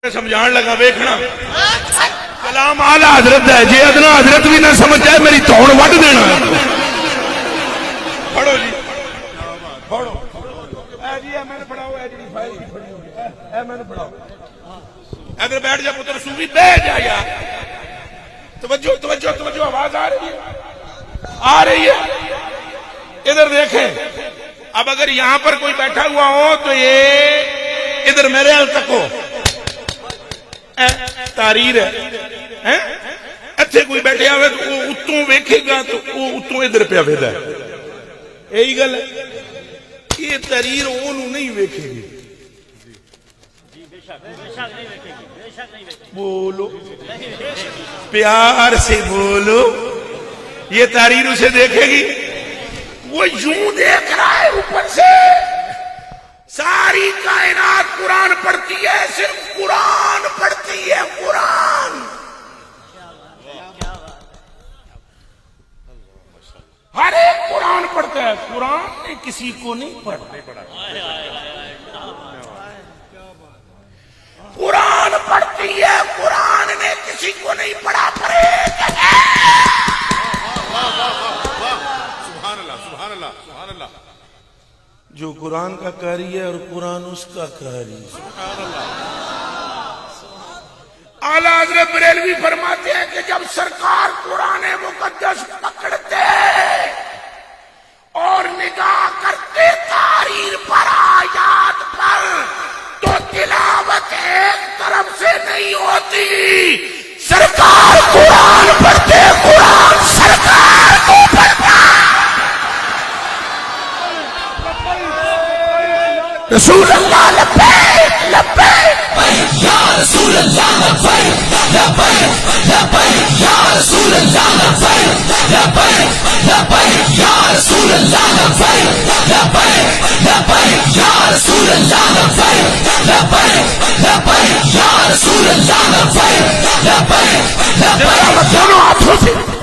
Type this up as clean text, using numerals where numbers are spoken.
سمجھان لگا ویکھنا کلام آلہ حضرت ہے جی ادنا حضرت بھی نہ سمجھ جائے میری توڑ وڈ دینا پڑھو جی پڑھو اے جی اے میں نے پڑھاؤ اے جی فائل کی پڑھی ہوئی اے میں نے پڑھاؤ ادھر بیٹھ جا پتر صوفی بیٹھ جا یار توجہ توجہ توجہ آواز آ رہی ہے ادھر دیکھیں اب اگر یہاں پر کوئی بیٹھا ہوا ہو تو یہ ادھر میرے حال تک ہو تاریر ہے اتھے کوئی بیٹھے ہوئے تو وہ اتوں ویکھے گا تو وہ اتوں ادھر پہ آوے دا ہے یہی گل ہے یہ تاریر انہوں نہیں ویکھے گی بولو پیار سے بولو یہ تاریر اسے دیکھے گی وہ یوں دیکھ رہا ہے اوپر سے ساری کائنات قرآن پڑھتی ہے صرف قرآن پڑھتی ہے قرآن ہر ایک قرآن پڑھتا ہے قرآن نے کسی کو نہیں پڑھا قرآن پڑھتی ہے قرآن نے کسی کو نہیں پڑھا جو قرآن کا قاری ہے اور قرآن اس کا قاری اعلیٰ حضرت بریلوی فرماتے ہیں کہ جب سرکار قرآن مقدس پکڑتے اور نگاہ کرتے تحریر پر آیات پر تو تلاوت ایک طرف سے نہیں ہوتی سرکار قرآن پڑھتے قرآن سرکار کو پڑھتا رسول اللہ لبیک لبیک یا رسول اللہ لبیک لبیک لبیک یا رسول اللہ لبیک لبیک لبیک یا رسول اللہ لبیک لبیک لبیک یا رسول اللہ لبیک لبیک لبیک